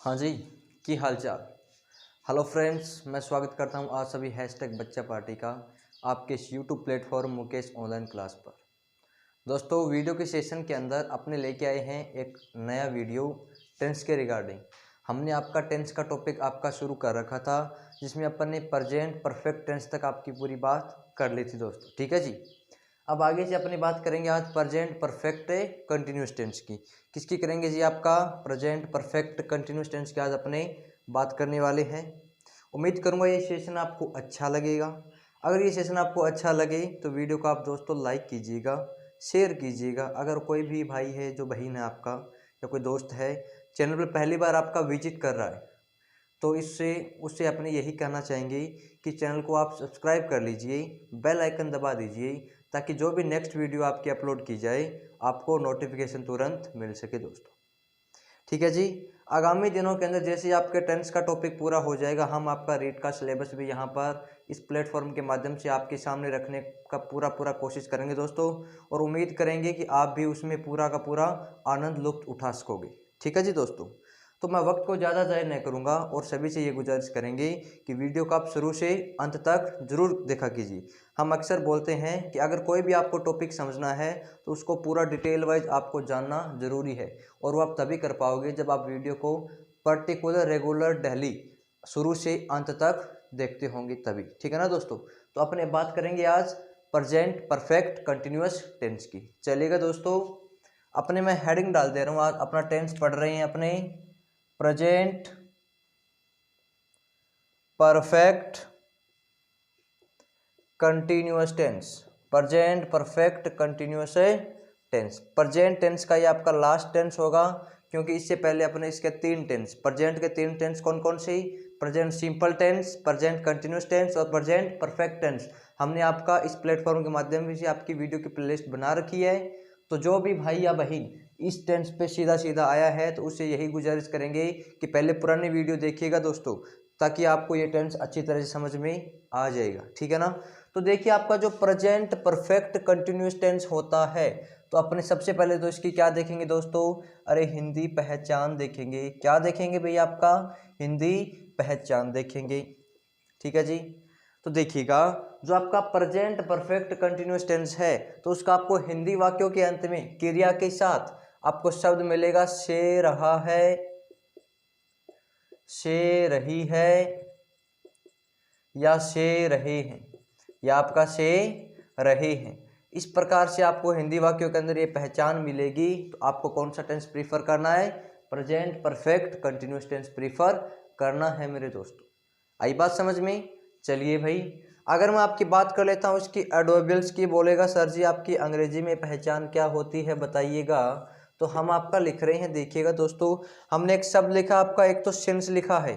हाँ जी, की हालचाल। हेलो फ्रेंड्स, मैं स्वागत करता हूँ आप सभी हैशटैग बच्चा पार्टी का आपके इस YouTube platform Mukesh online class पर। दोस्तों, वीडियो के सेशन के अंदर अपने लेके आए हैं एक नया वीडियो टेंस के रिगार्डिंग। हमने आपका टेंस का टॉपिक आपका शुरू कर रखा था, जिसमें अपन ने प्रेजेंट परफेक्ट टेंस तक आपकी पूरी बात कर ली थी दोस्तों। ठीक है जी। अब आगे से अपनी बात करेंगे आज प्रेजेंट परफेक्ट कंटिन्यूस टेंस की। किसकी करेंगे जी? आपका प्रेजेंट परफेक्ट कंटिन्यूस टेंस की आज अपने बात करने वाले हैं। उम्मीद करूंगा ये सेशन आपको अच्छा लगेगा। अगर ये सेशन आपको अच्छा लगे तो वीडियो को आप दोस्तों लाइक कीजिएगा, शेयर कीजिएगा। अगर कोई भी भाई है, जो बहन है आपका या कोई दोस्त है, चैनल पर पहली बार आपका विजिट कर रहा है, तो इससे उससे अपने यही कहना चाहेंगे कि चैनल को आप सब्सक्राइब कर लीजिए, बेल आइकन दबा दीजिए, ताकि जो भी नेक्स्ट वीडियो आपकी अपलोड की जाए आपको नोटिफिकेशन तुरंत मिल सके दोस्तों। ठीक है जी। आगामी दिनों के अंदर जैसे ही आपके टेंस का टॉपिक पूरा हो जाएगा, हम आपका रीड का सिलेबस भी यहाँ पर इस प्लेटफॉर्म के माध्यम से आपके सामने रखने का पूरा कोशिश करेंगे दोस्तों, और उम्मीद करेंगे कि आप भी उसमें पूरा का पूरा आनंद लुत्फ उठा सकोगे। ठीक है जी दोस्तों। तो मैं वक्त को ज़्यादा ज़ाया नहीं करूँगा और सभी से ये गुजारिश करेंगे कि वीडियो को आप शुरू से अंत तक ज़रूर देखा कीजिए। हम अक्सर बोलते हैं कि अगर कोई भी आपको टॉपिक समझना है तो उसको पूरा डिटेल वाइज आपको जानना ज़रूरी है, और वो आप तभी कर पाओगे जब आप वीडियो को पर्टिकुलर रेगुलर डेली शुरू से अंत तक देखते होंगे तभी। ठीक है ना दोस्तों। तो अपने बात करेंगे आज प्रेजेंट परफेक्ट कंटिन्यूअस टेंस की। चलिएगा दोस्तों, अपने मैं हेडिंग डाल दे रहा हूँ। आज अपना टेंस पढ़ रहे हैं अपने present perfect continuous tense. Present perfect continuous tense. Present tense का ये आपका लास्ट टेंस होगा, क्योंकि इससे पहले अपने इसके तीन टेंस, प्रेजेंट के तीन टेंस कौन कौन से? Present simple tense, present continuous tense और प्रेजेंट परफेक्ट टेंस। हमने आपका इस प्लेटफॉर्म के माध्यम से आपकी वीडियो की प्लेलिस्ट बना रखी है। तो जो भी भाई या बहन इस टेंस पे सीधा सीधा आया है, तो उससे यही गुजारिश करेंगे कि पहले पुरानी वीडियो देखिएगा दोस्तों, ताकि आपको ये टेंस अच्छी तरह से समझ में आ जाएगा। ठीक है ना। तो देखिए, आपका जो प्रेजेंट परफेक्ट कंटिन्यूअस टेंस होता है, तो अपने सबसे पहले तो इसकी क्या देखेंगे दोस्तों? अरे हिंदी पहचान देखेंगे। क्या देखेंगे भैया? आपका हिंदी पहचान देखेंगे। ठीक है जी। तो देखिएगा, जो आपका प्रेजेंट परफेक्ट कंटिन्यूअस टेंस है, तो उसका आपको हिंदी वाक्यों के अंत में क्रिया के साथ आपको शब्द मिलेगा से रहा है, से रही है, या से रहे हैं, या आपका से रहे हैं। इस प्रकार से आपको हिंदी वाक्यों के अंदर ये पहचान मिलेगी। तो आपको कौन सा टेंस प्रीफर करना है? Present perfect continuous tense prefer करना है मेरे दोस्तों। आई बात समझ में? चलिए भाई, अगर मैं आपकी बात कर लेता हूँ इसकी एडवर्बियल्स की। बोलेगा सर जी आपकी अंग्रेजी में पहचान क्या होती है बताइएगा। तो हम आपका लिख रहे हैं, देखिएगा दोस्तों, हमने एक शब्द लिखा आपका, एक तो सिंस लिखा है।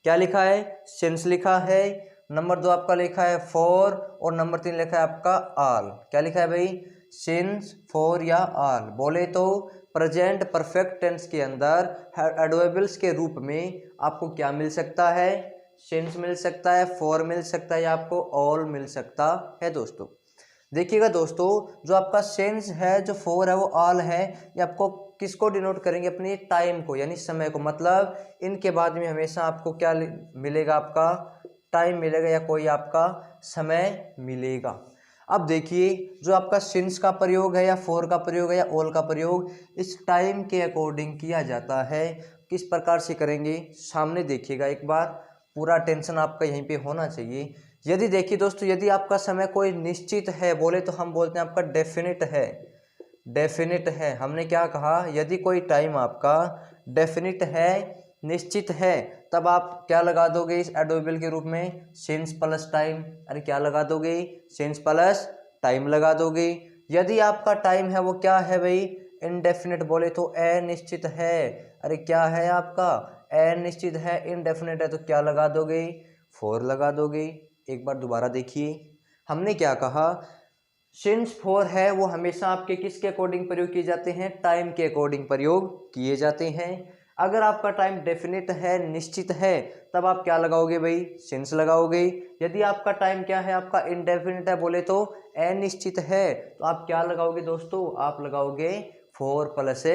क्या लिखा है? सिंस लिखा है। नंबर 2 आपका लिखा है फॉर, और नंबर 3 लिखा है आपका ऑल। क्या लिखा है भाई? सिंस, फॉर या ऑल। बोले तो प्रेजेंट परफेक्ट टेंस के अंदर एडवर्बियल्स के रूप में आपको क्या मिल सकता है? सिंस मिल सकता है, फॉर मिल सकता है, या आपको ऑल मिल सकता है दोस्तों। देखिएगा दोस्तों, जो आपका सिंस है, जो फॉर है, वो ऑल है, ये आपको किसको डिनोट करेंगे? अपनी टाइम को, यानी समय को। मतलब इनके बाद में हमेशा आपको क्या मिलेगा? आपका टाइम मिलेगा, या कोई आपका समय मिलेगा। अब देखिए, जो आपका सिंस का प्रयोग है, या फॉर का प्रयोग है, या ऑल का प्रयोग, इस टाइम के अकॉर्डिंग किया जाता है। किस प्रकार से करेंगे? सामने देखिएगा एक बार, पूरा टेंशन आपका यहीं पे होना चाहिए। यदि देखिए दोस्तों, यदि आपका समय कोई निश्चित है, बोले तो हम बोलते हैं आपका डेफिनिट है। डेफिनिट है, हमने क्या कहा? यदि कोई टाइम आपका डेफिनिट है, निश्चित है, तब आप क्या लगा दोगे इस एडवर्बियल के रूप में? Since plus time. अरे क्या लगा दोगे? सिंस प्लस टाइम लगा दोगे। यदि आपका टाइम है वो क्या है भाई? इनडेफिनिट, बोले तो अनिश्चित है। अरे क्या है आपका? अनिश्चित है, इनडेफिनिट है, तो क्या लगा दोगे? फॉर लगा दोगे। एक बार दोबारा देखिए, हमने क्या कहा? सिंस फॉर है वो हमेशा आपके किसके अकॉर्डिंग प्रयोग किए जाते हैं? टाइम के अकॉर्डिंग प्रयोग किए जाते हैं। अगर आपका टाइम डेफिनिट है, निश्चित है, तब आप क्या लगाओगे भाई? सिंस लगाओगे। यदि आपका टाइम क्या है? आपका इनडेफिनिट है, बोले तो अनिश्चित है, तो आप क्या लगाओगे दोस्तों? आप लगाओगे फॉर प्लस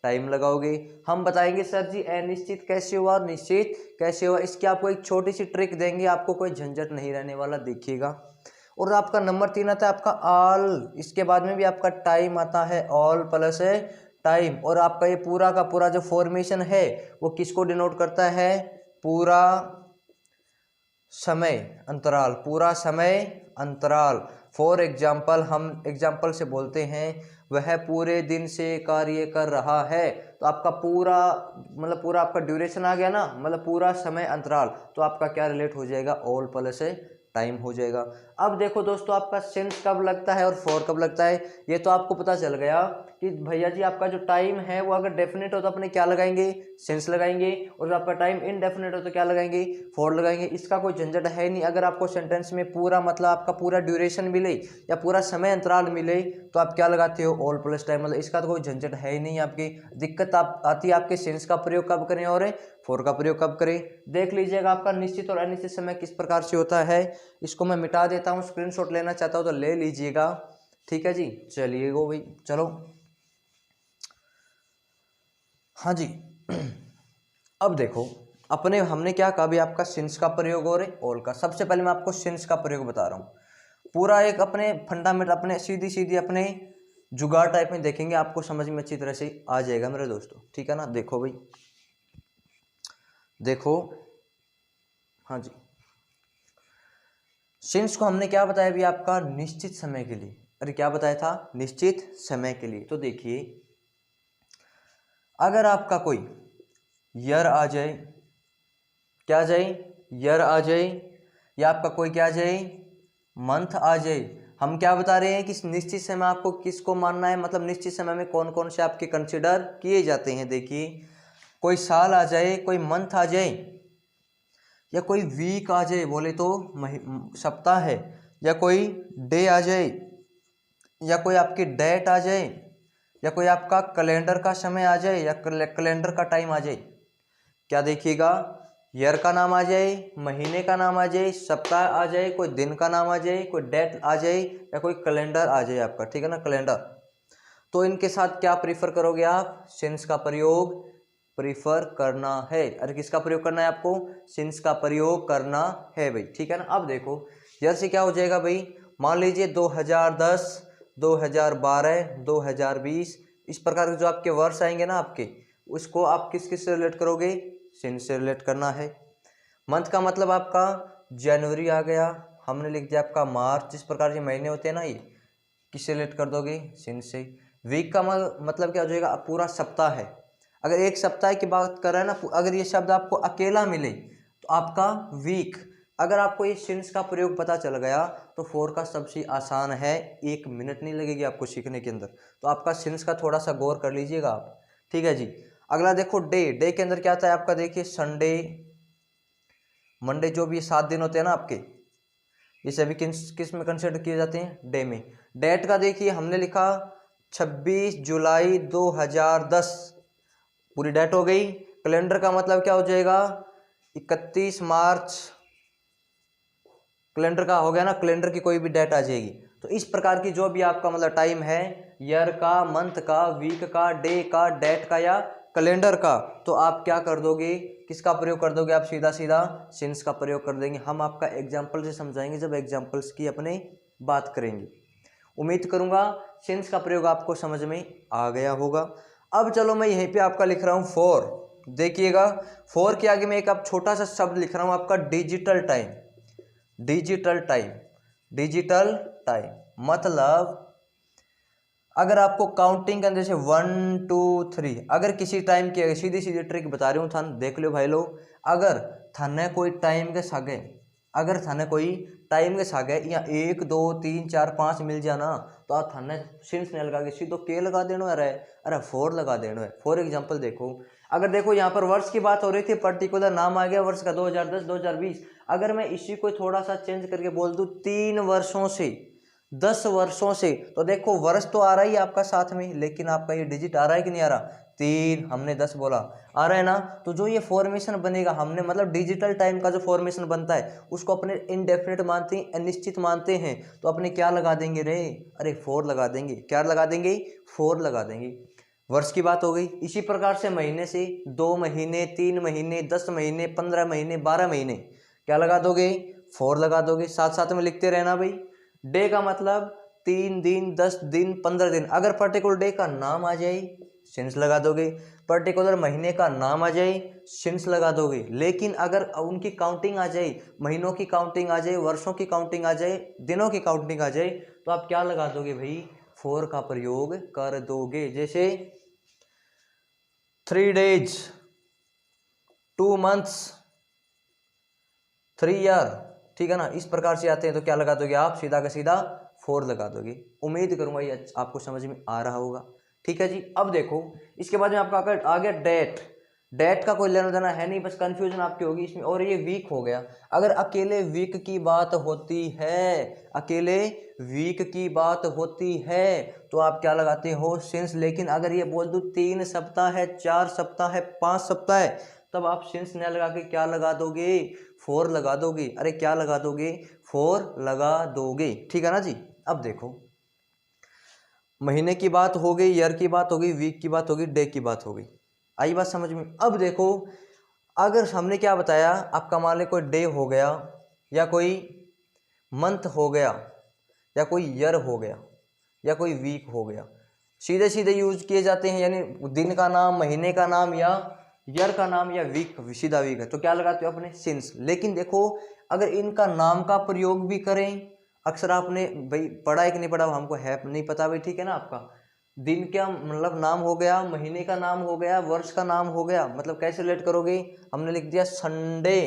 टाइम लगाओगे। हम बताएंगे सर जी अनिश्चित कैसे हुआ और निश्चित कैसे हुआ, इसकी आपको एक छोटी सी ट्रिक देंगे, आपको कोई झंझट नहीं रहने वाला, देखिएगा। और आपका नंबर 3 आता है आपका ऑल, इसके बाद में भी आपका टाइम आता है, ऑल प्लस है टाइम। और आपका ये पूरा का पूरा जो फॉर्मेशन है वो किसको डिनोट करता है, पूरा समय अंतराल, पूरा समय अंतराल। फॉर एग्जाम्पल, हम एग्जाम्पल से बोलते हैं वह पूरे दिन से कार्य कर रहा है, तो आपका पूरा मतलब पूरा आपका ड्यूरेशन आ गया ना, मतलब पूरा समय अंतराल, तो आपका क्या रिलेट हो जाएगा, ऑल प्लस टाइम हो जाएगा। अब देखो दोस्तों आपका सिंस कब लगता है और फॉर कब लगता है, ये तो आपको पता चल गया कि भैया जी आपका जो टाइम है वो अगर डेफिनेट हो तो अपने क्या लगाएंगे, सिंस लगाएंगे, और आपका टाइम इनडेफिनेट हो तो क्या लगाएंगे, फॉर लगाएंगे। इसका कोई झंझट है नहीं। अगर आपको सेंटेंस में पूरा मतलब आपका पूरा ड्यूरेशन मिले या पूरा समय अंतराल मिले तो आप क्या लगाते हो, ऑल प्लस टाइम, मतलब इसका तो कोई झंझट है ही नहीं। आपकी दिक्कत आती है आपके सिंस का प्रयोग कब करें और फॉर का प्रयोग कब करें। देख लीजिएगा आपका निश्चित और अनिश्चित समय किस प्रकार से होता है। इसको मैं मिटा देता हूँ, स्क्रीनशॉट लेना चाहता हूँ तो ले लीजिएगा, ठीक है जी। चलिए गो भाई, चलो हाँ जी। अब देखो अपने हमने क्या कहा भी, आपका सिंस का प्रयोग और ऑल का। सबसे पहले मैं आपको सिंस का प्रयोग बता रहा हूँ, पूरा एक अपने फंडामेंट अपने सीधी सीधी अपने जुगाड़ टाइप में देखेंगे, आपको समझ में अच्छी तरह से आ जाएगा मेरे दोस्तों, ठीक है ना। देखो भाई, देखो हाँ जी, सिंस को हमने क्या बताया भी, आपका निश्चित समय के लिए। अरे क्या बताया था, निश्चित समय के लिए। तो देखिए अगर आपका कोई ईयर आ जाए, क्या आ जाए, ईयर आ जाए, या आपका कोई क्या आ जाए, मंथ आ जाए, हम क्या बता रहे हैं कि निश्चित समय आपको किसको मानना है, मतलब निश्चित समय में कौन कौन से आपके कंसिडर किए जाते हैं। देखिए कोई साल आ जाए, कोई मंथ आ जाए, या कोई वीक आ जाए, बोले तो सप्ताह है, या कोई डे आ जाए, या कोई आपकी डेट आ जाए, या कोई आपका कैलेंडर का समय आ जाए, या कैलेंडर का टाइम आ जाए। क्या देखिएगा, ईयर का नाम आ जाए, महीने का नाम आ जाए, सप्ताह आ जाए, कोई दिन का नाम आ जाए, कोई डेट आ जाए, या कोई कैलेंडर आ जाए आपका, ठीक है ना, कैलेंडर। तो इनके साथ क्या प्रीफर करोगे आप, सिंस का प्रयोग प्रीफर करना है। अरे किसका प्रयोग करना है आपको, सिंस का प्रयोग करना है भाई, ठीक है ना। अब देखो ईयर से क्या हो जाएगा भाई, मान लीजिए 2010, 2012, 2020, इस प्रकार के जो आपके वर्ष आएंगे ना आपके, उसको आप किस किस से रिलेट करोगे, सिंस से रिलेट करना है। मंथ का मतलब आपका जनवरी आ गया, हमने लिख दिया आपका मार्च, इस प्रकार के महीने होते हैं ना, ये किससे रिलेट कर दोगे, सिंस से। वीक का मतलब क्या हो जाएगा, पूरा सप्ताह है। अगर एक सप्ताह की बात कर रहे हैं ना, अगर ये शब्द आपको अकेला मिले तो आपका वीक। अगर आपको ये सिंस का प्रयोग पता चल गया तो फोर का सबसे आसान है, 1 मिनट नहीं लगेगी आपको सीखने के अंदर। तो आपका सिंस का थोड़ा सा गौर कर लीजिएगा आप, ठीक है जी। अगला देखो डे, डे के अंदर क्या आता है आपका, देखिए संडे, मंडे, जो भी 7 दिन होते हैं ना आपके, ये सभी किस में कंसिडर किए जाते हैं, डे में। डेट का देखिए हमने लिखा 26 जुलाई 2010, पूरी डेट हो गई। कैलेंडर का मतलब क्या हो जाएगा, 31 मार्च, कैलेंडर का हो गया ना, कैलेंडर की कोई भी डेट आ जाएगी। तो इस प्रकार की जो भी आपका मतलब टाइम है, ईयर का, मंथ का, वीक का, डे का, डेट का या कैलेंडर का, तो आप क्या कर दोगे, किसका प्रयोग कर दोगे, आप सीधा सीधा सिंस का प्रयोग कर देंगे। हम आपका एग्जाम्पल से समझाएंगे जब एग्जाम्पल्स की अपने बात करेंगे। उम्मीद करूंगा सिंस का प्रयोग आपको समझ में आ गया होगा। अब चलो मैं यहीं पे आपका लिख रहा हूँ फॉर, देखिएगा फॉर के आगे मैं एक आप छोटा सा शब्द लिख रहा हूँ आपका digital time. Digital time, digital time मतलब अगर आपको काउंटिंग के अंदर जैसे 1 2 3, अगर किसी टाइम की सीधी सीधी ट्रिक बता रही हूँ थान, देख लो भाई लोग। अगर थाने कोई टाइम के सागे, अगर थाने कोई टाइम के सागे या 1 2 3 4 5 मिल जाना, तो आप थाने सिंस नहीं लगा के सीधो के लगा देना है, अरे फोर लगा देना है। फॉर एग्जाम्पल देखो, अगर देखो यहाँ पर वर्ष की बात हो रही थी, पर्टिकुलर नाम आ गया वर्ष का 2010 2020। अगर मैं इसी को थोड़ा सा चेंज करके बोल दूँ 3 वर्षों से, 10 वर्षों से, तो देखो वर्ष तो आ रहा ही आपका साथ में, लेकिन आपका ये डिजिट आ रहा है कि नहीं आ रहा, 3, हमने 10 बोला, आ रहा है ना। तो जो ये फॉर्मेशन बनेगा, हमने मतलब डिजिटल टाइम का जो फॉर्मेशन बनता है उसको अपने इनडेफिनेट मानते हैं, अनिश्चित मानते हैं, तो अपने क्या लगा देंगे रे, अरे 4 लगा देंगे। क्या लगा देंगे, 4 लगा देंगे। वर्ष की बात हो गई। इसी प्रकार से महीने से 2 महीने, 3 महीने, 10 महीने, 15 महीने, 12 महीने क्या लगा दोगे, 4 लगा दोगे। साथ साथ में लिखते रहना भाई। डे का मतलब 3 दिन, 10 दिन, 15 दिन। अगर पर्टिकुलर डे का नाम आ जाए सिंस लगा दोगे, पर्टिकुलर महीने का नाम आ जाए सिंस लगा दोगे। लेकिन अगर उनकी काउंटिंग आ जाए, महीनों की काउंटिंग आ जाए, वर्षों की काउंटिंग आ जाए, दिनों की काउंटिंग आ जाए, तो आप क्या लगा दोगे भाई, फोर का प्रयोग कर दोगे। जैसे 3 days, 2 months, 3 year, ठीक है ना। इस प्रकार से आते हैं तो क्या लगा दोगे आप, सीधा का सीधा 4 लगा दोगे। उम्मीद करूंगा ये आपको समझ में आ रहा होगा। ठीक है जी। अब देखो इसके बाद में आपका आ गया डेट। डेट का कोई लेना देना है नहीं, बस कंफ्यूजन आपकी होगी इसमें। और ये वीक हो गया। अगर अकेले वीक की बात होती है, अकेले वीक की बात होती है तो आप क्या लगाते हो, सिंस। लेकिन अगर ये बोल दूं 3 सप्ताह है, 4 सप्ताह है, 5 सप्ताह है, तब आप सिंस न लगा के क्या लगा दोगे, 4 लगा दोगे। अरे क्या लगा दोगे, 4 लगा दोगे। ठीक है ना जी। अब देखो महीने की बात हो गई, ईयर की बात हो गई, वीक की बात हो गई, डे की बात हो गई। आई बात समझ में। अब देखो अगर हमने क्या बताया, आपका मान लो कोई डे हो गया, या कोई मंथ हो गया, या कोई ईयर हो गया, या कोई वीक हो गया, सीधे सीधे यूज किए जाते हैं। यानी दिन का नाम, महीने का नाम, या ईयर का नाम, या वीक, सीधा वीक है तो क्या लगाते हो अपने, सिंस। लेकिन देखो अगर इनका नाम का प्रयोग भी करें, अक्सर आपने भाई पढ़ा है कि नहीं पढ़ा, हमको है नहीं पता भाई, ठीक है ना। आपका दिन का मतलब नाम हो गया, महीने का नाम हो गया, वर्ष का नाम हो गया, मतलब कैसे रिलेट करोगे, हमने लिख दिया संडे,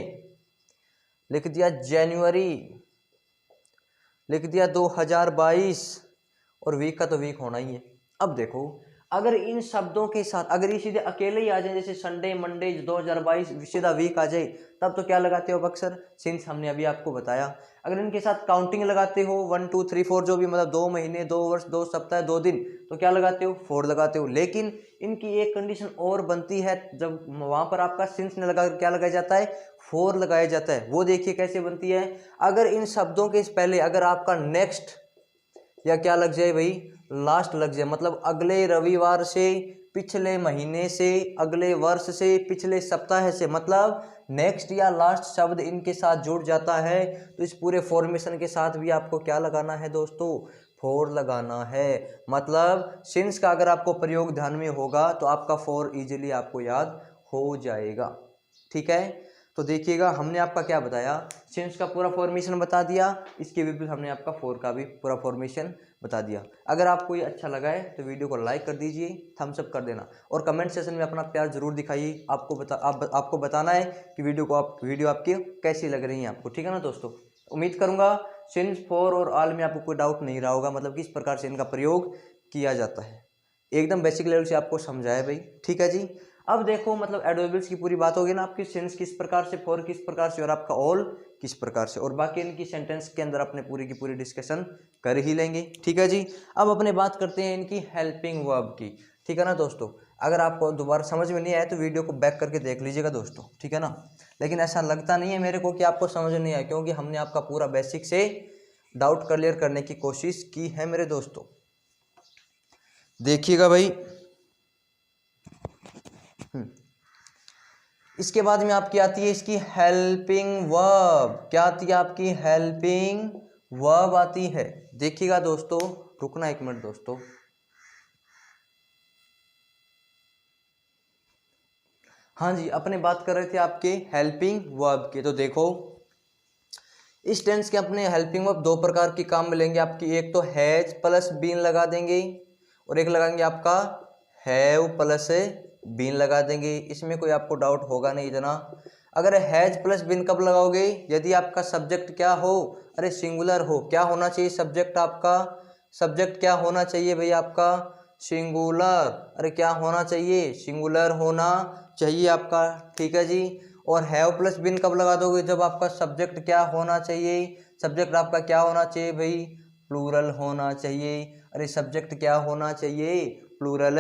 लिख दिया जनवरी, लिख दिया 2022, और वीक का तो वीक होना ही है। अब देखो अगर इन शब्दों के साथ अगर ये सीधे अकेले ही आ जाए, जैसे संडे, मंडे, 2022 सीधा वीक आ जाए, तब तो क्या लगाते हो अक्सर, सिंस। हमने अभी आपको बताया। अगर इनके साथ काउंटिंग लगाते हो 1 2 3 4 जो भी, मतलब 2 महीने, 2 वर्ष, 2 सप्ताह, 2 दिन, तो क्या लगाते हो, 4 लगाते हो। लेकिन इनकी एक कंडीशन और बनती है, जब वहां पर आपका सिंस न लगा क्या लगाया जाता है, 4 लगाया जाता है। वो देखिए कैसे बनती है। अगर इन शब्दों के पहले अगर आपका नेक्स्ट या क्या लग जाए भाई, लास्ट लग जाए, मतलब अगले रविवार से, पिछले महीने से, अगले वर्ष से, पिछले सप्ताह से, मतलब नेक्स्ट या लास्ट शब्द इनके साथ जुड़ जाता है, तो इस पूरे फॉर्मेशन के साथ भी आपको क्या लगाना है दोस्तों, 4 लगाना है। मतलब सिंस का अगर आपको प्रयोग ध्यान में होगा तो आपका 4 इजीली आपको याद हो जाएगा। ठीक है। तो देखिएगा हमने आपका क्या बताया, सिंस का पूरा फॉर्मेशन बता दिया, इसके विपरीत हमने आपका 4 का भी पूरा फॉर्मेशन बता दिया। अगर आपको ये अच्छा लगा है तो वीडियो को लाइक कर दीजिए, थम्स अप कर देना, और कमेंट सेशन में अपना प्यार जरूर दिखाइए। आपको बताना है कि वीडियो आपकी कैसी लग रही है आपको। ठीक है ना दोस्तों। उम्मीद करूंगा सिंस, 4 और ऑल में आपको कोई डाउट नहीं रहा होगा, मतलब किस प्रकार से इनका प्रयोग किया जाता है। एकदम बेसिक लेवल से आपको समझाया भाई। ठीक है जी। अब देखो मतलब एडवर्बियल्स की पूरी बात होगी ना आपकी, सिंस किस प्रकार से, फॉर किस प्रकार से, और आपका ऑल किस प्रकार से, और बाकी इनकी सेंटेंस के अंदर अपने पूरी की पूरी डिस्कशन कर ही लेंगे। ठीक है जी। अब अपने बात करते हैं इनकी हेल्पिंग वर्ब की। ठीक है ना दोस्तों। अगर आपको दोबारा समझ में नहीं आया तो वीडियो को बैक करके देख लीजिएगा दोस्तों। ठीक है ना। लेकिन ऐसा लगता नहीं है मेरे को कि आपको समझ नहीं आया, क्योंकि हमने आपका पूरा बेसिक से डाउट क्लियर करने की कोशिश की है मेरे दोस्तों। देखिएगा भाई। इसके बाद में आपकी आती है इसकी हेल्पिंग वर्ब। क्या आती है आपकी, हेल्पिंग वर्ब आती है। देखिएगा दोस्तों, रुकना एक मिनट दोस्तों। हाँ जी, अपने बात कर रहे थे आपके हेल्पिंग वर्ब की। तो देखो इस टेंस के अपने हेल्पिंग वर्ब 2 प्रकार की काम मिलेंगे आपकी। एक तो हैज प्लस बीन लगा देंगे, और एक लगाएंगे आपका हैव प्लस बीन लगा देंगे। इसमें कोई आपको डाउट होगा नहीं इतना। अगर हैज प्लस बीन कब लगाओगे, यदि आपका सब्जेक्ट क्या हो, अरे सिंगुलर हो। क्या होना चाहिए सब्जेक्ट आपका, सब्जेक्ट क्या होना चाहिए भाई आपका, सिंगुलर। अरे क्या होना चाहिए, सिंगुलर होना चाहिए आपका। ठीक है जी। और हैव प्लस बीन कब लगा दोगे, जब आपका सब्जेक्ट क्या होना चाहिए, सब्जेक्ट आपका क्या होना चाहिए भाई, प्लूरल होना चाहिए। अरे सब्जेक्ट क्या होना चाहिए, प्लूरल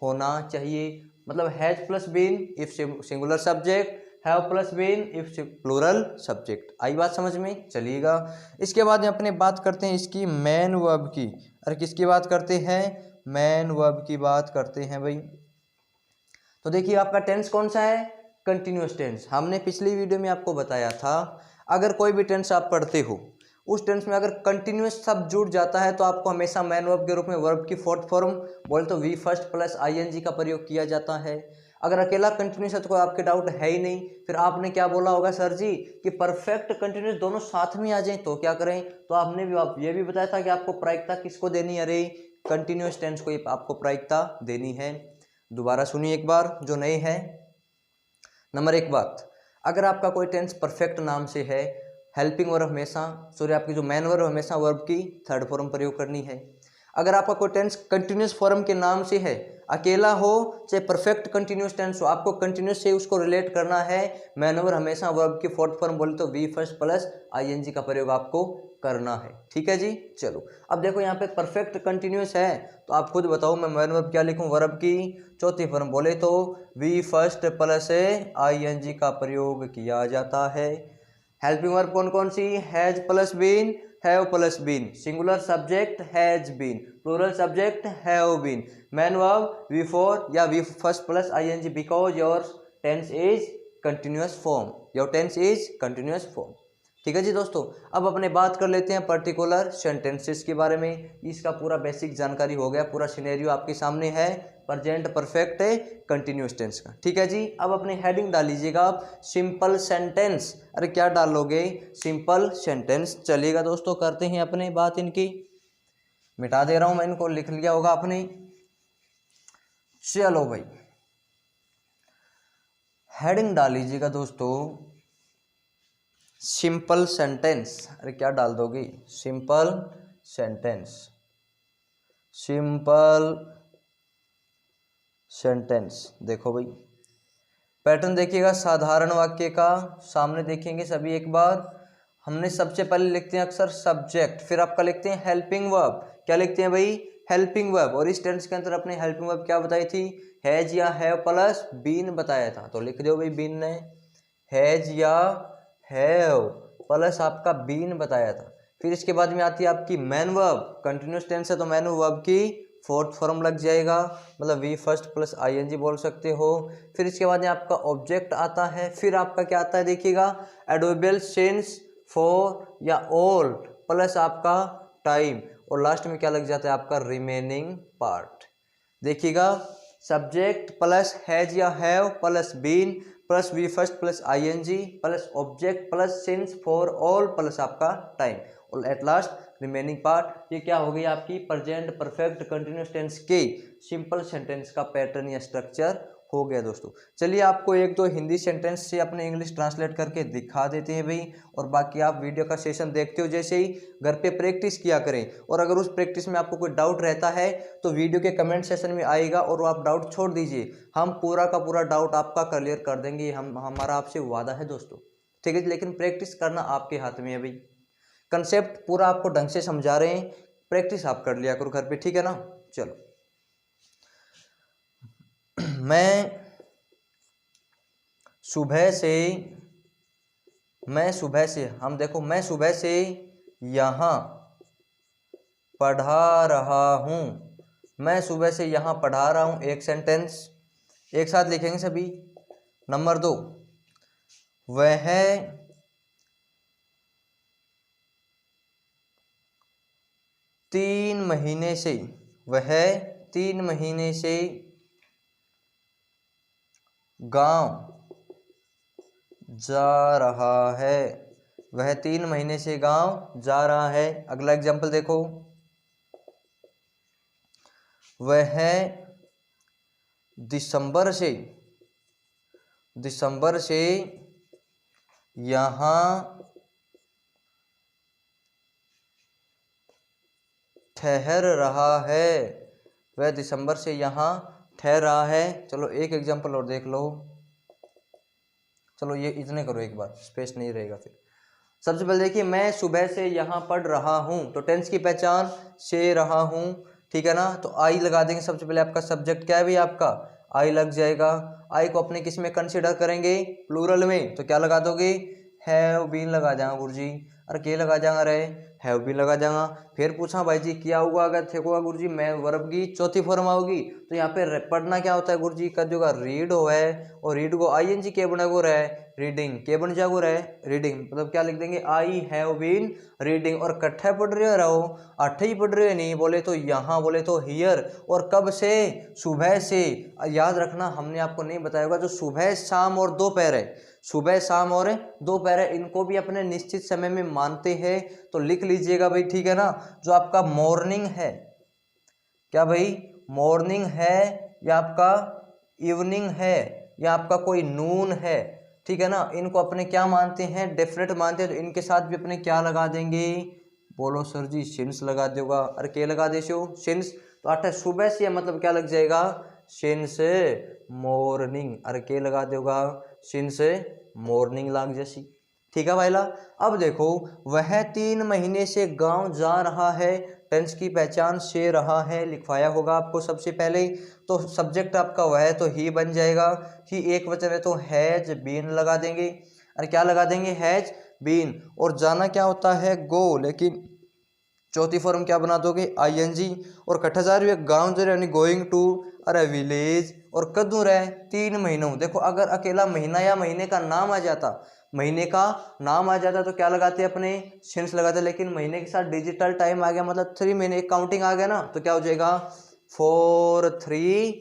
होना चाहिए। मतलब has plus been if singular subject, have plus been if plural subject. आई बात समझ में, चलिएगा। इसके बाद में अपने बात करते हैं इसकी मेन वर्ब की। अरे किसकी बात करते हैं, मैन वर्ब की बात करते हैं भाई, तो देखिए आपका टेंस कौन सा है, कंटिन्यूस टेंस। हमने पिछली वीडियो में आपको बताया था अगर कोई भी टेंस आप पढ़ते हो उस टेंस में अगर कंटिन्यूस शब्द जुड़ जाता है तो आपको हमेशा मैन वर्ब के रूप में वर्ब की फोर्थ फॉर्म बोले तो वी फर्स्ट प्लस आईएनजी का प्रयोग किया जाता है। अगर अकेला कंटिन्यूस है तो कोई आपके डाउट है ही नहीं, फिर आपने क्या बोला होगा सर जी कि परफेक्ट कंटिन्यूस दोनों साथ में आ जाएं तो क्या करें, तो आपने भी आप ये भी बताया था कि आपको प्रायिकता किसको देनी है, अरे कंटिन्यूस टेंस को आपको प्रायिकता देनी है। दोबारा सुनिए एक बार जो नए हैं। नंबर एक बात, अगर आपका कोई टेंस परफेक्ट नाम से है, हेल्पिंग वर्ब हमेशा आपकी जो मैन वर्ब हमेशा वर्ब की थर्ड फॉर्म प्रयोग करनी है। अगर आपका कोई टेंस कंटिन्यूस फॉर्म के नाम से है, अकेला हो चाहे परफेक्ट कंटिन्यूस टेंस हो, आपको कंटिन्यूस से उसको रिलेट करना है, मैन वर्ब हमेशा वर्ब की फोर्थ फॉर्म बोले तो वी फर्स्ट प्लस आईएनजी का प्रयोग आपको करना है। ठीक है जी, चलो अब देखो यहाँ पे परफेक्ट कंटिन्यूस है तो आप खुद बताओ मैं मैन वर्ब क्या लिखूं, वर्ब की चौथी फॉर्म बोले तो वी फर्स्ट प्लस आईएनजी का प्रयोग किया जाता है। हेल्पिंग वर्ब कौन कौन सी, has plus been, have plus been, singular subject has been, plural subject have been, main verb V four या V first plus ING because your tense is continuous form, your tense is continuous form. ठीक है जी दोस्तों, अब अपने बात कर लेते हैं पर्टिकुलर सेंटेंसेस के बारे में। इसका पूरा बेसिक जानकारी हो गया, पूरा सिनेरियो आपके सामने है प्रेजेंट परफेक्ट है कंटिन्यूअस टेंस का। ठीक है जी, अब अपने हेडिंग डाल लीजिएगा आप सिंपल सेंटेंस। अरे क्या डालोगे, सिंपल सेंटेंस चलिएगा दोस्तों, करते हैं अपने बात इनकी। मिटा दे रहा हूं मैं इनको, लिख लिया होगा आपने। चलो भाई हेडिंग डाल लीजिएगा दोस्तों सिंपल सेंटेंस। अरे क्या डाल दोगे, सिंपल सेंटेंस, सिंपल सेंटेंस। देखो भाई पैटर्न देखिएगा साधारण वाक्य का, सामने देखेंगे सभी एक बार। हमने सबसे पहले लिखते हैं अक्सर सब्जेक्ट, फिर आपका लिखते हैं हेल्पिंग वर्ब। क्या लिखते हैं भाई, हेल्पिंग वर्ब। और इस टेंस के अंदर अपने हेल्पिंग वर्ब क्या बताई थी, हैज या हैव प्लस बीन बताया था, तो लिख दो भाई बीन ने, हैज या हैव प्लस आपका बीन बताया था। फिर इसके बाद में आती है आपकी मैन वर्ब, कंटिन्यूस टेंस है तो मैन वर्ब की फोर्थ फॉर्म लग जाएगा, मतलब वी फर्स्ट प्लस आईएनजी बोल सकते हो। फिर इसके बाद में आपका ऑब्जेक्ट आता है, फिर आपका क्या आता है देखिएगा एडवर्बियल सिंस, फॉर या ऑल प्लस आपका टाइम, और लास्ट में क्या लग जाता है आपका रिमेनिंग पार्ट। देखिएगा सब्जेक्ट प्लस हैज या have plus been plus V first plus ING plus object plus since for all plus आपका टाइम, और एट लास्ट रिमेनिंग पार्ट। ये क्या हो गई आपकी प्रेजेंट परफेक्ट कंटिन्यूअस टेंस के सिंपल सेंटेंस का पैटर्न या स्ट्रक्चर हो गया दोस्तों। चलिए आपको एक दो हिंदी सेंटेंस से अपने इंग्लिश ट्रांसलेट करके दिखा देते हैं भाई, और बाकी आप वीडियो का सेशन देखते हो जैसे ही घर पे प्रैक्टिस किया करें, और अगर उस प्रैक्टिस में आपको कोई डाउट रहता है तो वीडियो के कमेंट सेशन में आएगा और वो आप डाउट छोड़ दीजिए, हम पूरा का पूरा डाउट आपका क्लियर कर देंगे, हमारा आपसे वादा है दोस्तों। ठीक है, लेकिन प्रैक्टिस करना आपके हाथ में है भाई, कंसेप्ट पूरा आपको ढंग से समझा रहे हैं, प्रैक्टिस आप कर लिया करो घर पे, ठीक है ना। चलो मैं सुबह से हम देखो मैं सुबह से यहाँ पढ़ा रहा हूँ, मैं सुबह से यहाँ पढ़ा रहा हूँ, एक सेंटेंस एक साथ लिखेंगे सभी। नंबर 2, वह 3 महीने से, वह 3 महीने से गांव जा रहा है, वह 3 महीने से गांव जा रहा है। अगला एग्जाम्पल देखो, वह दिसंबर से यहाँ ठहर रहा है, वह दिसंबर से यहाँ ठहर रहा है। चलो एक एग्जाम्पल और देख लो, चलो ये इतने करो एक बार, स्पेस नहीं रहेगा फिर। सबसे पहले देखिए मैं सुबह से यहाँ पढ़ रहा हूँ, तो टेंस की पहचान से रहा हूँ, ठीक है ना। तो आई लगा देंगे, सबसे पहले आपका सब्जेक्ट क्या है भाई, आपका आई लग जाएगा। आई को अपने किस में कंसिडर करेंगे, प्लूरल में, तो क्या लगा दोगे, हैव बीन लगा जाएंगे गुरुजी, अरे के लगा जाएंगे, अरे हैव भी लगा जाएगा। फिर पूछा भाई जी क्या हुआ अगर ठीक होगा गुरु जी मैं वर्ब की चौथी फॉर्म आओगी, तो यहाँ पे पढ़ना क्या होता है गुरु जी का जो रीड हो है और रीड को आईएनजी के बना को रहे रीडिंग के बन जागो रहे रीडिंग, मतलब क्या लिख देंगे आई हैव बीन रीडिंग। और कट्ठा पढ़ रहे रहो अट्ठे ही पढ़ रहे नहीं बोले तो यहाँ बोले तो हियर। और कब से, सुबह से। याद रखना हमने आपको नहीं बताया होगा जो सुबह शाम और दोपहर है, सुबह शाम और दोपहर इनको भी अपने निश्चित समय में मानते हैं, तो लिख लीजिएगा भाई, ठीक है ना। जो आपका मॉर्निंग है, क्या भाई मॉर्निंग है या आपका इवनिंग है या आपका कोई नून है, ठीक है ना, इनको अपने क्या मानते हैं, डेफिनेट मानते हैं। तो इनके साथ भी अपने क्या लगा देंगे, बोलो सर जी सिंस लगा देगा। अरे क्या लगा देशो सिंस, तो अट्ठा सुबह से मतलब क्या लग जाएगा सिंस मॉर्निंग। अरे क्या लगा देगा सिंस मॉर्निंग लाग जैसी, ठीक है भाईला। अब देखो वह 3 महीने से गांव जा रहा है, टेंस की पहचान से रहा है लिखवाया होगा आपको सबसे पहले। तो सब्जेक्ट आपका वह तो ही बन जाएगा, ही एक वचन है तो हैज बीन लगा देंगे। अरे क्या लगा देंगे हैज बीन। और जाना क्या होता है गो, लेकिन चौथी फॉर्म क्या बना दोगे आईएनजी। और कट्ठा जा रही है गाँव जा रहे यानी गोइंग टू अरे विलेज। और कदू रहे 3 महीनों, देखो अगर अकेला महीना या महीने का नाम आ जाता, महीने का नाम आ जाता तो क्या लगाते अपने सिंस लगाते, लेकिन महीने के साथ डिजिटल टाइम आ गया मतलब 3 महीने काउंटिंग आ गया ना, तो क्या हो जाएगा फॉर 3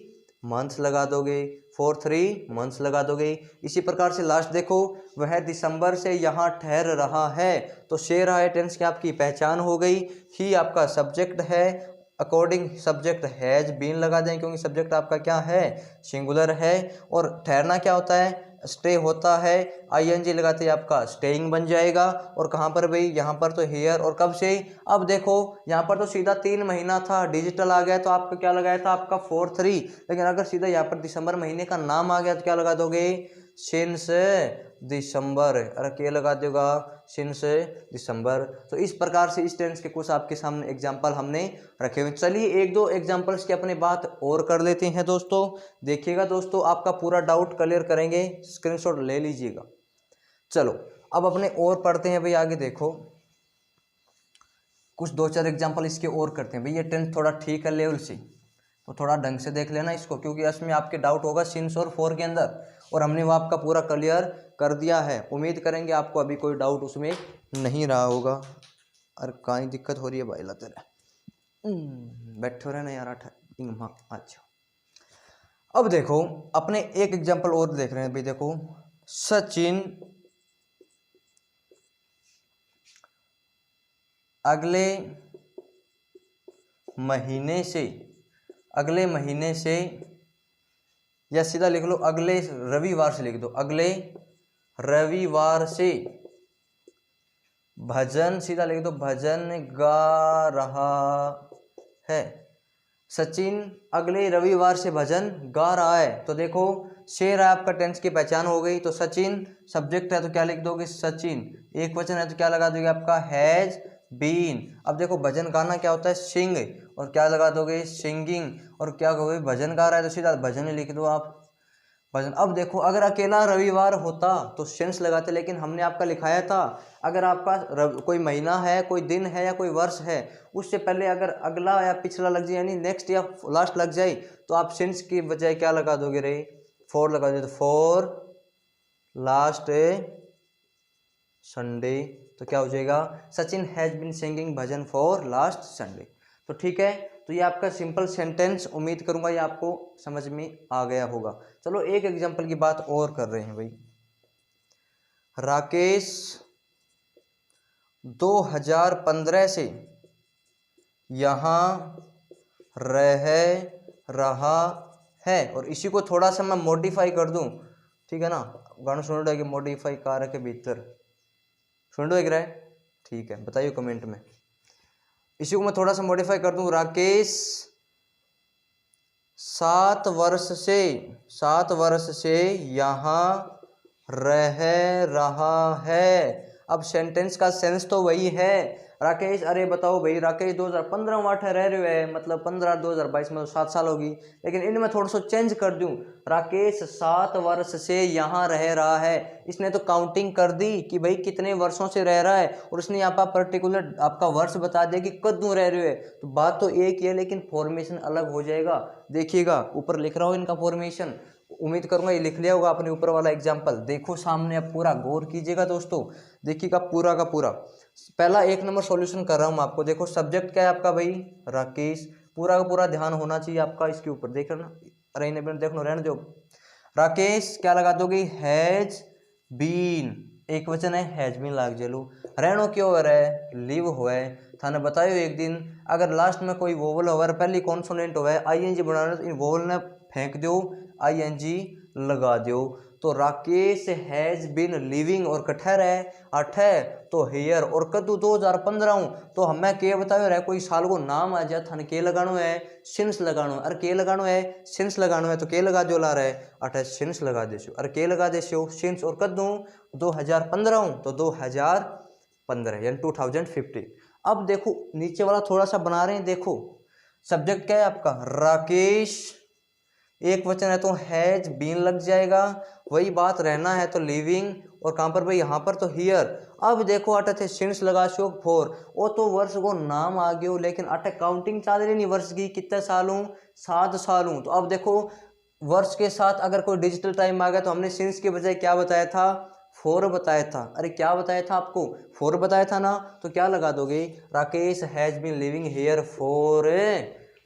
मंथ्स लगा दोगे, फॉर 3 मंथ्स लगा दोगे। इसी प्रकार से लास्ट देखो वह दिसंबर से यहाँ ठहर रहा है, तो से रहा है टेंस की आपकी पहचान हो गई। ही आपका सब्जेक्ट है, अकॉर्डिंग सब्जेक्ट हैज बीन लगा दें क्योंकि सब्जेक्ट आपका क्या है सिंगुलर है। और ठहरना क्या होता है स्टे होता है, आईएनजी लगाते ही आपका स्टेइंग बन जाएगा। और कहाँ पर भाई यहाँ पर तो हियर। और कब से, अब देखो यहाँ पर तो सीधा 3 महीना था, डिजिटल आ गया तो आपका क्या लगाया था आपका 4-3, लेकिन अगर सीधा यहाँ पर दिसंबर महीने का नाम आ गया तो क्या लगा दोगे सिंस दिसंबर। अरे क्या लगा देगा सिंस दिसंबर। तो इस प्रकार से इस टेंस के कुछ आपके सामने एग्जाम्पल हमने रखे हुए। चलिए 1-2 एग्जाम्पल्स की अपने बात और कर लेते हैं दोस्तों। देखिएगा दोस्तों आपका पूरा डाउट क्लियर करेंगे, स्क्रीनशॉट ले लीजिएगा। चलो अब अपने और पढ़ते हैं भाई आगे। देखो कुछ 2-4 एग्जाम्पल इसके और करते हैं भाई। ये टेंस थोड़ा ठीक है लेवल से, तो थोड़ा ढंग से देख लेना इसको, क्योंकि इसमें आपके डाउट होगा सिंस और फॉर के अंदर, और हमने वो आपका पूरा क्लियर कर दिया है। उम्मीद करेंगे आपको अभी कोई डाउट उसमें नहीं रहा होगा। अरे कहीं दिक्कत हो रही है भाई ला तेरा, बैठे हो रहे ना यार। अच्छा अब देखो अपने एक एग्जांपल और देख रहे हैं भाई। देखो सचिन अगले महीने से, या सीधा लिख लो अगले रविवार से लिख दो, अगले रविवार से भजन, सीधा लिख दो भजन गा रहा है। सचिन अगले रविवार से भजन गा रहा है, तो देखो शेर है आपका टेंस की पहचान हो गई। तो सचिन सब्जेक्ट है तो क्या लिख दोगे सचिन, एक वचन है तो क्या लगा दोगे आपका हैज बीन। अब देखो भजन गाना क्या होता है सिंग, और क्या लगा दोगे सिंगिंग। और क्या कहोगे भजन गा रहा है तो सीधा भजन ही लिख दो आप भजन। अब देखो अगर अकेला रविवार होता तो सेंस लगाते, लेकिन हमने आपका लिखाया था अगर आपका कोई महीना है, कोई दिन है या कोई वर्ष है, उससे पहले अगर अगला या पिछला लग जाए यानी नेक्स्ट या लास्ट लग जाए, तो आप सेंस की बजाय क्या लगा दोगे रे फॉर लगा दो, तो फॉर लास्ट संडे। तो क्या हो जाएगा Sachin has been singing bhajan for last Sunday. तो ठीक है, तो ये आपका सिंपल सेंटेंस, उम्मीद करूंगा ये आपको समझ में आ गया होगा। चलो एक एग्जांपल की बात और कर रहे हैं भाई। राकेश 2015 से यहाँ रह रहा है, और इसी को थोड़ा सा मैं मॉडिफाई कर दूं, ठीक है ना। गाना सुन रहे कि मॉडिफाई कार के भीतर सुन रहे, ठीक है बताइए कमेंट में। इसी को मैं थोड़ा सा मॉडिफाई कर दूं, राकेश 7 वर्ष से यहाँ रह रहा है। अब सेंटेंस का सेंस तो वही है, राकेश, अरे बताओ भाई राकेश 2015 में आठे रह रहे है, मतलब 15 2022 में तो 7 साल होगी, लेकिन इनमें थोड़ा सा चेंज कर दूं। राकेश 7 वर्ष से यहाँ रह रहा है, इसने तो काउंटिंग कर दी कि भाई कितने वर्षों से रह रहा है, और उसने यहाँ पर पर्टिकुलर आपका वर्ष बता दिया कि कद्दू रह रहे है। तो बात तो एक ही है, लेकिन फॉर्मेशन अलग हो जाएगा। देखिएगा ऊपर लिख रहा हूँ इनका फॉर्मेशन, उम्मीद करूंगा ये लिख लिया होगा आपने ऊपर वाला एग्जाम्पल। देखो सामने, अब पूरा गौर कीजिएगा दोस्तों, देखिएगा पूरा का पूरा। पहला 1 नंबर सॉल्यूशन कर रहा हूं आपको। देखो सब्जेक्ट क्या है आपका भाई, राकेश, पूरा का पूरा ध्यान होना चाहिए आपका इसके ऊपर। देख रहे ना, अरे नहीं देख लो, रहने दो। राकेश क्या लगा दोगे, हैज बीन, एक वचन है, हैज बीन लाग जेलू। रहनो क्यों हो रहा है, लिव हुआ है। थाने बतायो एक दिन, अगर लास्ट में कोई वोवल होगा, पहली कॉन्सोनेंट हुआ है, आईएनजी बनाना, इन वोवल ने फेंक दो, आईएनजी लगा दो। तो राकेश हैज बिन लिविंग और कठहर है, अठ है तो हेयर, और कद्दू 2015 हूँ, तो हमें के बताओ रहा कोई साल को नाम आ जाए, थाने के लगानो है, सिंस लगानो है। अरे के लगानो है, सिंस लगानो है, तो के लगा जो ला रहा है, अठ सिंस लगा देशो। अरे के लगा देशो, सिंस, और कद्दू 2015 हूँ, तो 2015 यानी 2015। अब देखो नीचे वाला थोड़ा सा बना रहे हैं, देखो सब्जेक्ट क्या है आपका, राकेश, एक वचन है तो हैज बीन लग जाएगा, वही बात रहना है तो लिविंग, और कहां पर भाई, यहाँ पर तो हियर। अब देखो अटे थे सिंस लगा शो 4, वो तो वर्ष को नाम आ गयो, लेकिन अटे काउंटिंग चाल रही नहीं वर्ष की, कितने साल हूँ, 7 साल हूँ। तो अब देखो वर्ष के साथ अगर कोई डिजिटल टाइम आ गया, तो हमने सिंस के बजाय क्या बताया था, 4 बताया था। अरे क्या बताया था आपको, 4 बताया था ना, तो क्या लगा दोगे, Rakesh has been living here for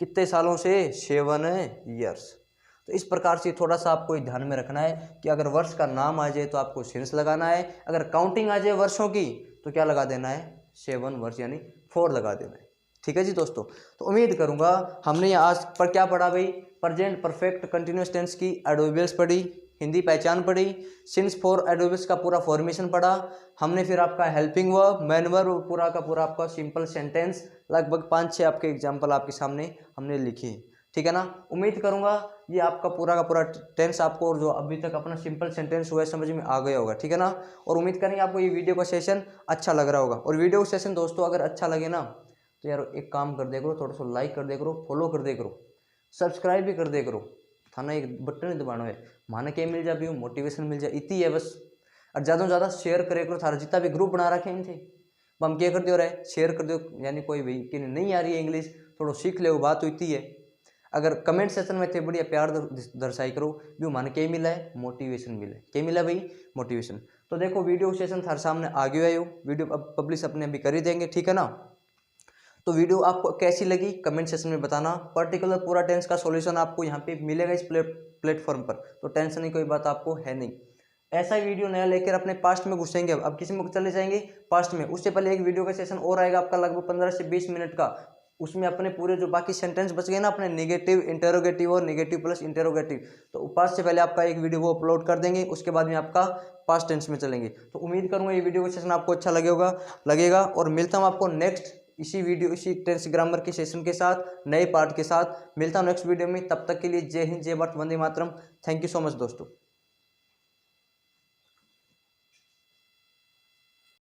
कितने सालों से, 7 ईयर्स। तो इस प्रकार से थोड़ा सा आपको ध्यान में रखना है कि अगर वर्ष का नाम आ जाए तो आपको सिंस लगाना है, अगर काउंटिंग आ जाए वर्षों की तो क्या लगा देना है, 7 वर्ष यानी 4 लगा देना है। ठीक है जी दोस्तों, तो उम्मीद करूंगा हमने आज पर क्या पढ़ा भाई, प्रेजेंट परफेक्ट कंटिन्यूअस टेंस की एडवर्बियल्स पढ़ी, हिंदी पहचान पढ़ी, सिंस फॉर एडवर्बियल्स का पूरा फॉर्मेशन पढ़ा हमने, फिर आपका हेल्पिंग वर्ब, मेन वर्ब, पूरा का पूरा आपका सिंपल सेंटेंस, लगभग 5-6 आपके एग्जाम्पल आपके सामने हमने लिखे। ठीक है ना, उम्मीद करूंगा ये आपका पूरा का पूरा टेंस आपको, और जो अभी तक अपना सिंपल सेंटेंस हुआ है समझ में आ गया होगा। ठीक है ना, और उम्मीद करेंगे आपको ये वीडियो का सेशन अच्छा लग रहा होगा। और वीडियो का सेशन दोस्तों अगर अच्छा लगे ना, तो यार एक काम कर दे करो, थोड़ा सा लाइक कर दे करो, फॉलो कर दे करो, सब्सक्राइब भी कर दे करो, थाना एक बटन ही दबाना है, माने के मिल जाए, मोटिवेशन मिल जाए, इतनी है बस। और ज़्यादा से ज़्यादा शेयर करे करो, थारा जितना भी ग्रुप बना रखे थे, हम क्या कर दो रहे, शेयर कर दो, यानी कोई भाई कि नहीं आ रही है इंग्लिश, थोड़ा सीख ले, बात तो इतनी है। अगर कमेंट सेक्शन में थे बढ़िया प्यार दर्शाई करो, भी माने के मिला है, मोटिवेशन मिला है, क्या मिला भाई, मोटिवेशन। तो देखो वीडियो सेशन थारे सामने आ गया है, वीडियो अब पब्लिश अपने अभी कर ही देंगे। ठीक है ना, तो वीडियो आपको कैसी लगी कमेंट सेक्शन में बताना। पर्टिकुलर पूरा टेंस का सॉल्यूशन आपको यहाँ पे मिलेगा इस प्लेटफॉर्म पर, तो टेंशन नहीं, कोई बात आपको है नहीं। ऐसा ही वीडियो नया लेकर अपने पास्ट में घुसेंगे, अब किसी में चले जाएंगे पास्ट में, उससे पहले एक वीडियो का सेशन और आएगा आपका लगभग 15 से 20 मिनट का, उसमें अपने पूरे जो बाकी सेंटेंस बच गए ना, अपने नेगेटिव इंटेरोगेटिव और नेगेटिव प्लस इंटेरोगेटिव, तो पास्ट से पहले आपका एक वीडियो वो अपलोड कर देंगे, उसके बाद में आपका पास्ट टेंस में चलेंगे। तो उम्मीद करूंगा ये वीडियो का सेशन आपको अच्छा लगेगा, और मिलता हूँ आपको नेक्स्ट इसी टेंस ग्रामर के सेशन के साथ, नए पार्ट के साथ मिलता हूँ नेक्स्ट वीडियो में। तब तक के लिए जय हिंद, जय Bharat, Vande Mataram. Thank you so much दोस्तों।